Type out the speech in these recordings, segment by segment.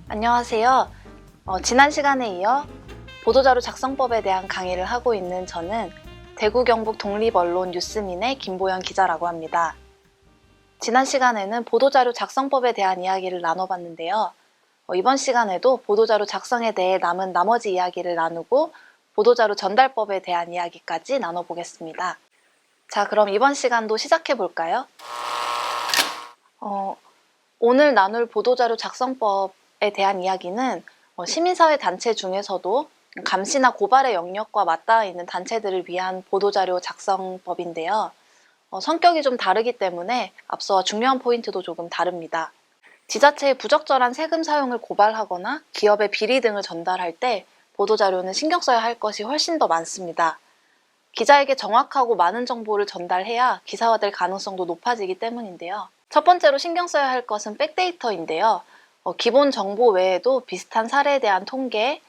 안녕하세요. 지난 시간에 이어 보도자료 작성법에 대한 강의를 하고 있는 저는 대구 경북 독립언론 뉴스민의 김보연 기자라고 합니다. 지난 시간에는 보도자료 작성법에 대한 이야기를 나눠봤는데요. 이번 시간에도 보도자료 작성에 대해 남은 나머지 이야기를 나누고 보도자료 전달법에 대한 이야기까지 나눠보겠습니다. 자, 그럼 이번 시간도 시작해 볼까요? 오늘 나눌 보도자료 작성법에 대한 이야기는 시민사회 단체 중에서도 감시나 고발의 영역과 맞닿아 있는 단체들을 위한 보도자료 작성법인데요. 성격이 좀 다르기 때문에 앞서와 중요한 포인트도 조금 다릅니다. 지자체의 부적절한 세금 사용을 고발하거나 기업의 비리 등을 전달할 때 보도자료는 신경 써야 할 것이 훨씬 더 많습니다. 기자에게 정확하고 많은 정보를 전달해야 기사화될 가능성도 높아지기 때문인데요. 첫 번째로 신경 써야 할 것은 백데이터인데요. 기본 정보 외에도 비슷한 사례에 대한 통계,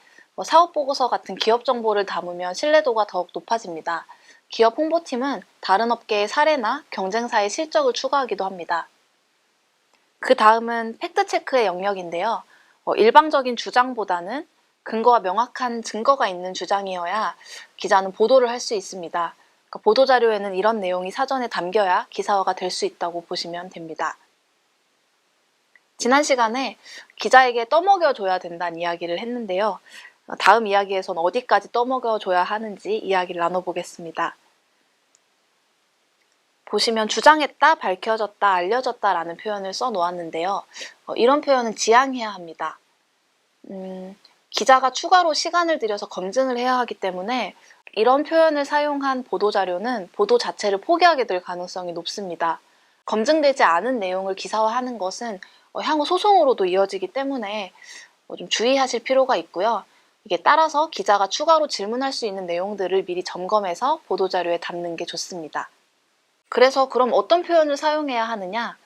사업보고서 같은 기업 정보를 담으면 신뢰도가 더욱 높아집니다. 기업 홍보팀은 다른 업계의 사례나 경쟁사의 실적을 추가하기도 합니다. 그 다음은 팩트체크의 영역인데요. 일방적인 주장보다는 근거가 명확한 증거가 있는 주장이어야 기자는 보도를 할 수 있습니다. 그러니까 보도자료에는 이런 내용이 사전에 담겨야 기사화가 될 수 있다고 보시면 됩니다. 지난 시간에 기자에게 떠먹여줘야 된다는 이야기를 했는데요. 다음 이야기에선 어디까지 떠먹여줘야 하는지 이야기를 나눠보겠습니다. 보시면 주장했다, 밝혀졌다, 알려졌다 라는 표현을 써놓았는데요. 이런 표현은 지양해야 합니다. 기자가 추가로 시간을 들여서 검증을 해야 하기 때문에 이런 표현을 사용한 보도자료는 보도 자체를 포기하게 될 가능성이 높습니다. 검증되지 않은 내용을 기사화하는 것은 향후 소송으로도 이어지기 때문에 좀 주의하실 필요가 있고요. 이게 따라서 기자가 추가로 질문할 수 있는 내용들을 미리 점검해서 보도자료에 담는 게 좋습니다. 그래서 그럼 어떤 표현을 사용해야 하느냐?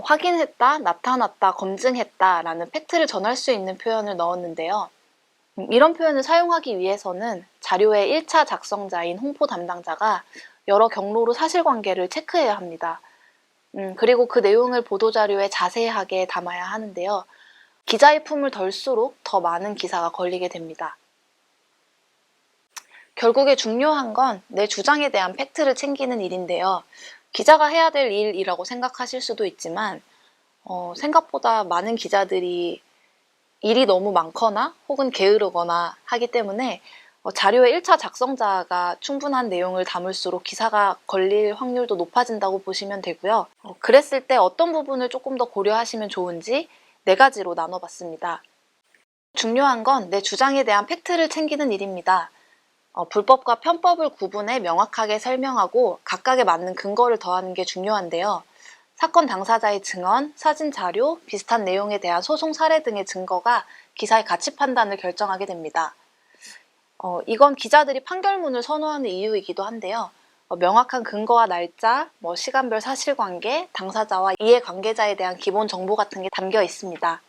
확인했다, 나타났다, 검증했다 라는 팩트를 전할 수 있는 표현을 넣었는데요. 이런 표현을 사용하기 위해서는 자료의 1차 작성자인 홍보 담당자가 여러 경로로 사실관계를 체크해야 합니다. 그리고 그 내용을 보도자료에 자세하게 담아야 하는데요. 기자의 품을 덜수록 더 많은 기사가 걸리게 됩니다. 결국에 중요한 건 내 주장에 대한 팩트를 챙기는 일인데요. 기자가 해야 될 일이라고 생각하실 수도 있지만 생각보다 많은 기자들이 일이 너무 많거나 혹은 게으르거나 하기 때문에 자료의 1차 작성자가 충분한 내용을 담을수록 기사가 걸릴 확률도 높아진다고 보시면 되고요. 그랬을 때 어떤 부분을 조금 더 고려하시면 좋은지 4가지로 나눠봤습니다. 중요한 건 내 주장에 대한 팩트를 챙기는 일입니다. 불법과 편법을 구분해 명확하게 설명하고 각각에 맞는 근거를 더하는 게 중요한데요. 사건 당사자의 증언, 사진 자료, 비슷한 내용에 대한 소송 사례 등의 증거가 기사의 가치 판단을 결정하게 됩니다. 이건 기자들이 판결문을 선호하는 이유이기도 한데요. 명확한 근거와 날짜, 시간별 사실관계, 당사자와 이해관계자에 대한 기본 정보 같은 게 담겨 있습니다.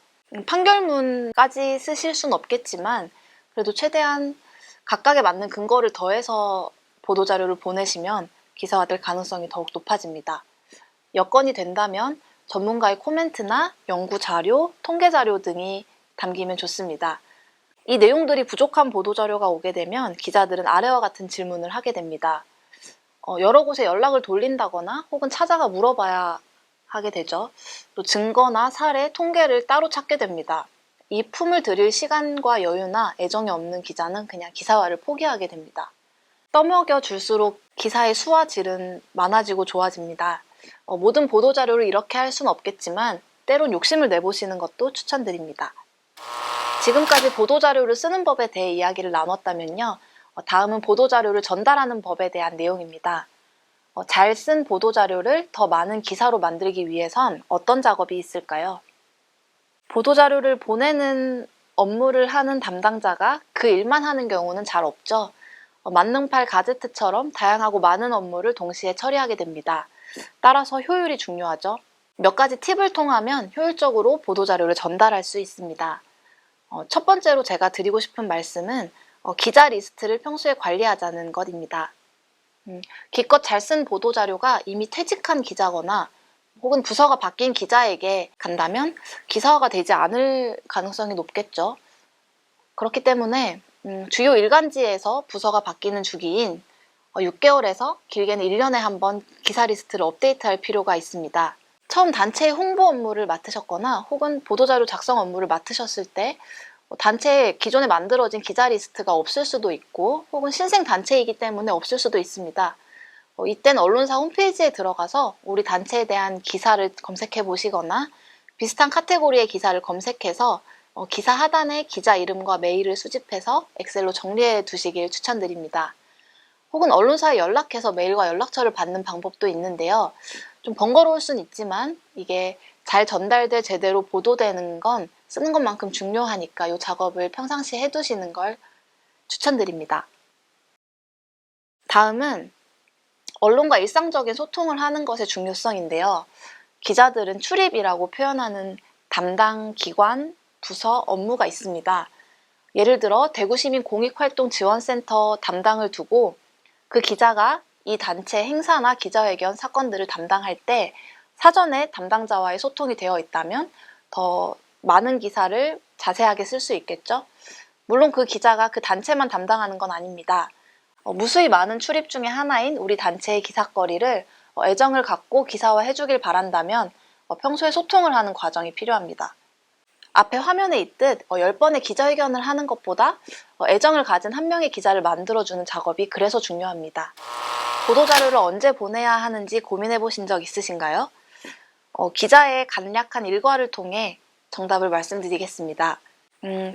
판결문까지 쓰실 순 없겠지만 그래도 최대한 각각에 맞는 근거를 더해서 보도자료를 보내시면 기사화될 가능성이 더욱 높아집니다. 여건이 된다면 전문가의 코멘트나 연구 자료, 통계 자료 등이 담기면 좋습니다. 이 내용들이 부족한 보도자료가 오게 되면 기자들은 아래와 같은 질문을 하게 됩니다. 여러 곳에 연락을 돌린다거나 혹은 찾아가 물어봐야 하게 되죠. 또 증거나 사례, 통계를 따로 찾게 됩니다. 이 품을 들일 시간과 여유나 애정이 없는 기자는 그냥 기사화를 포기하게 됩니다. 떠먹여 줄수록 기사의 수와 질은 많아지고 좋아집니다. 모든 보도자료를 이렇게 할 수는 없겠지만 때론 욕심을 내보시는 것도 추천드립니다. 지금까지 보도자료를 쓰는 법에 대해 이야기를 나눴다면요. 다음은 보도자료를 전달하는 법에 대한 내용입니다. 잘 쓴 보도자료를 더 많은 기사로 만들기 위해선 어떤 작업이 있을까요? 보도자료를 보내는 업무를 하는 담당자가 그 일만 하는 경우는 잘 없죠. 만능팔 가제트처럼 다양하고 많은 업무를 동시에 처리하게 됩니다. 따라서 효율이 중요하죠. 몇 가지 팁을 통하면 효율적으로 보도자료를 전달할 수 있습니다. 첫 번째로 제가 드리고 싶은 말씀은 기자 리스트를 평소에 관리하자는 것입니다. 기껏 잘 쓴 보도자료가 이미 퇴직한 기자거나 혹은 부서가 바뀐 기자에게 간다면 기사화가 되지 않을 가능성이 높겠죠. 그렇기 때문에 주요 일간지에서 부서가 바뀌는 주기인 6개월에서 길게는 1년에 한 번 기사 리스트를 업데이트할 필요가 있습니다. 처음 단체의 홍보 업무를 맡으셨거나 혹은 보도자료 작성 업무를 맡으셨을 때 단체에 기존에 만들어진 기자 리스트가 없을 수도 있고 혹은 신생 단체이기 때문에 없을 수도 있습니다. 이때는 언론사 홈페이지에 들어가서 우리 단체에 대한 기사를 검색해 보시거나 비슷한 카테고리의 기사를 검색해서 기사 하단에 기자 이름과 메일을 수집해서 엑셀로 정리해 두시길 추천드립니다. 혹은 언론사에 연락해서 메일과 연락처를 받는 방법도 있는데요. 좀 번거로울 순 있지만 이게 잘 전달돼 제대로 보도되는 건 쓰는 것만큼 중요하니까 이 작업을 평상시에 해두시는 걸 추천드립니다. 다음은 언론과 일상적인 소통을 하는 것의 중요성인데요. 기자들은 출입이라고 표현하는 담당 기관, 부서, 업무가 있습니다. 예를 들어 대구시민공익활동지원센터 담당을 두고 그 기자가 이 단체 행사나 기자회견 사건들을 담당할 때 사전에 담당자와의 소통이 되어 있다면 더 많은 기사를 자세하게 쓸 수 있겠죠. 물론 그 기자가 그 단체만 담당하는 건 아닙니다. 무수히 많은 출입 중에 하나인 우리 단체의 기사거리를 애정을 갖고 기사화해 주길 바란다면 평소에 소통을 하는 과정이 필요합니다. 앞에 화면에 있듯 10번의 기자회견을 하는 것보다 애정을 가진 한 명의 기자를 만들어주는 작업이 그래서 중요합니다. 보도자료를 언제 보내야 하는지 고민해 보신 적 있으신가요? 기자의 간략한 일과를 통해 정답을 말씀드리겠습니다.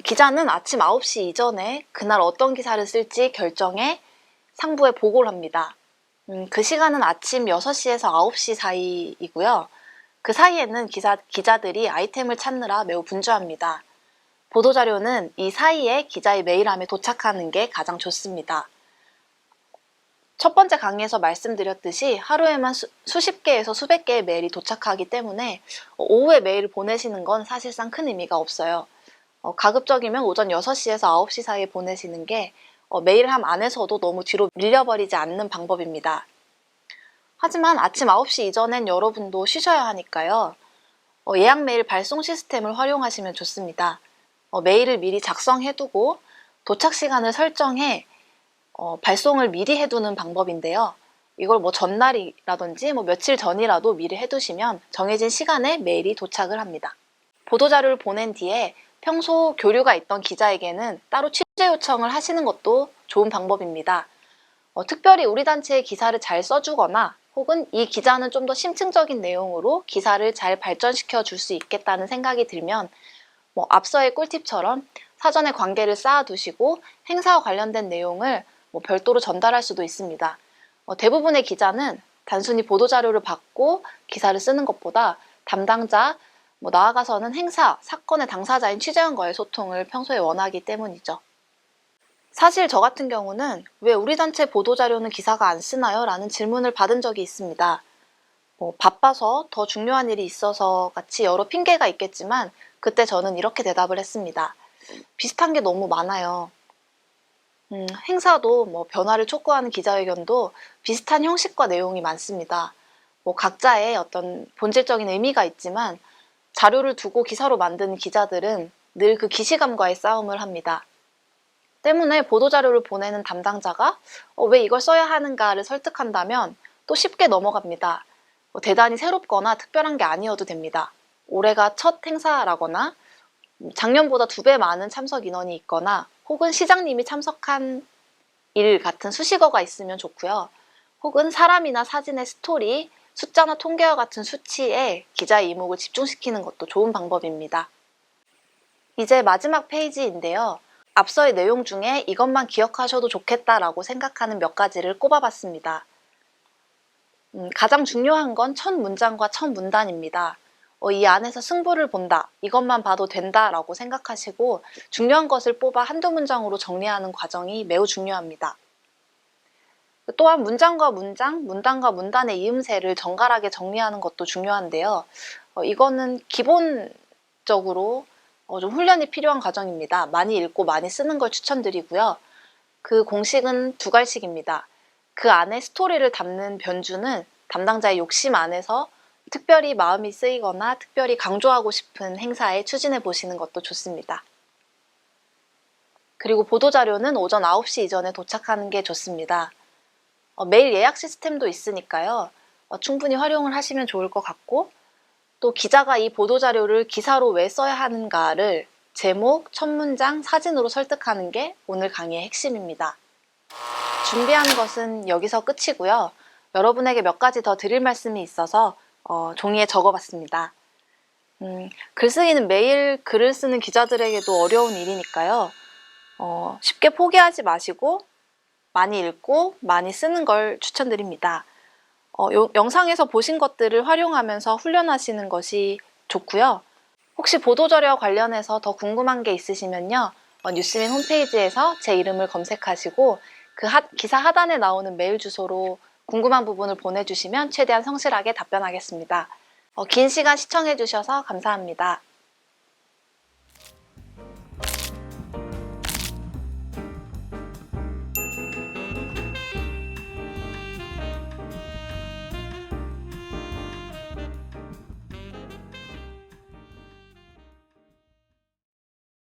기자는 아침 9시 이전에 그날 어떤 기사를 쓸지 결정해 상부에 보고를 합니다. 그 시간은 아침 6시에서 9시 사이이고요. 그 사이에는 기자들이 아이템을 찾느라 매우 분주합니다. 보도자료는 이 사이에 기자의 메일함에 도착하는 게 가장 좋습니다. 첫 번째 강의에서 말씀드렸듯이 하루에만 수십 개에서 수백 개의 메일이 도착하기 때문에 오후에 메일을 보내시는 건 사실상 큰 의미가 없어요. 가급적이면 오전 6시에서 9시 사이에 보내시는 게 메일함 안에서도 너무 뒤로 밀려버리지 않는 방법입니다. 하지만 아침 9시 이전엔 여러분도 쉬셔야 하니까요. 예약 메일 발송 시스템을 활용하시면 좋습니다. 메일을 미리 작성해두고 도착 시간을 설정해 발송을 미리 해두는 방법인데요. 이걸 전날이라든지 며칠 전이라도 미리 해두시면 정해진 시간에 메일이 도착을 합니다. 보도자료를 보낸 뒤에 평소 교류가 있던 기자에게는 따로 취재 요청을 하시는 것도 좋은 방법입니다. 특별히 우리 단체의 기사를 잘 써주거나 혹은 이 기자는 좀 더 심층적인 내용으로 기사를 잘 발전시켜 줄 수 있겠다는 생각이 들면 앞서의 꿀팁처럼 사전에 관계를 쌓아두시고 행사와 관련된 내용을 별도로 전달할 수도 있습니다. 대부분의 기자는 단순히 보도자료를 받고 기사를 쓰는 것보다 담당자, 나아가서는 행사, 사건의 당사자인 취재원과의 소통을 평소에 원하기 때문이죠. 사실 저 같은 경우는 왜 우리 단체 보도자료는 기사가 안 쓰나요? 라는 질문을 받은 적이 있습니다. 바빠서 더 중요한 일이 있어서 같이 여러 핑계가 있겠지만 그때 저는 이렇게 대답을 했습니다. 비슷한 게 너무 많아요. 행사도 변화를 촉구하는 기자회견도 비슷한 형식과 내용이 많습니다. 각자의 어떤 본질적인 의미가 있지만 자료를 두고 기사로 만든 기자들은 늘 그 기시감과의 싸움을 합니다. 때문에 보도자료를 보내는 담당자가 왜 이걸 써야 하는가를 설득한다면 또 쉽게 넘어갑니다. 대단히 새롭거나 특별한 게 아니어도 됩니다. 올해가 첫 행사라거나 작년보다 2배 많은 참석 인원이 있거나 혹은 시장님이 참석한 일 같은 수식어가 있으면 좋고요. 혹은 사람이나 사진의 스토리, 숫자나 통계와 같은 수치에 기자의 이목을 집중시키는 것도 좋은 방법입니다. 이제 마지막 페이지인데요. 앞서의 내용 중에 이것만 기억하셔도 좋겠다라고 생각하는 몇 가지를 꼽아봤습니다. 가장 중요한 건 첫 문장과 첫 문단입니다. 이 안에서 승부를 본다, 이것만 봐도 된다라고 생각하시고 중요한 것을 뽑아 한두 문장으로 정리하는 과정이 매우 중요합니다. 또한 문장과 문장, 문단과 문단의 이음새를 정갈하게 정리하는 것도 중요한데요. 이거는 기본적으로 좀 훈련이 필요한 과정입니다. 많이 읽고 많이 쓰는 걸 추천드리고요. 그 공식은 2갈씩입니다. 그 안에 스토리를 담는 변주는 담당자의 욕심 안에서 특별히 마음이 쓰이거나 특별히 강조하고 싶은 행사에 추진해 보시는 것도 좋습니다. 그리고 보도자료는 오전 9시 이전에 도착하는 게 좋습니다. 메일 예약 시스템도 있으니까요. 충분히 활용을 하시면 좋을 것 같고, 또 기자가 이 보도자료를 기사로 왜 써야 하는가를 제목, 첫 문장, 사진으로 설득하는 게 오늘 강의의 핵심입니다. 준비한 것은 여기서 끝이고요. 여러분에게 몇 가지 더 드릴 말씀이 있어서 종이에 적어봤습니다. 글쓰기는 매일 글을 쓰는 기자들에게도 어려운 일이니까요. 쉽게 포기하지 마시고 많이 읽고 많이 쓰는 걸 추천드립니다. 영상에서 보신 것들을 활용하면서 훈련하시는 것이 좋고요. 혹시 보도자료와 관련해서 더 궁금한 게 있으시면요. 뉴스민 홈페이지에서 제 이름을 검색하시고 그 기사 하단에 나오는 메일 주소로 궁금한 부분을 보내주시면 최대한 성실하게 답변하겠습니다. 긴 시간 시청해주셔서 감사합니다.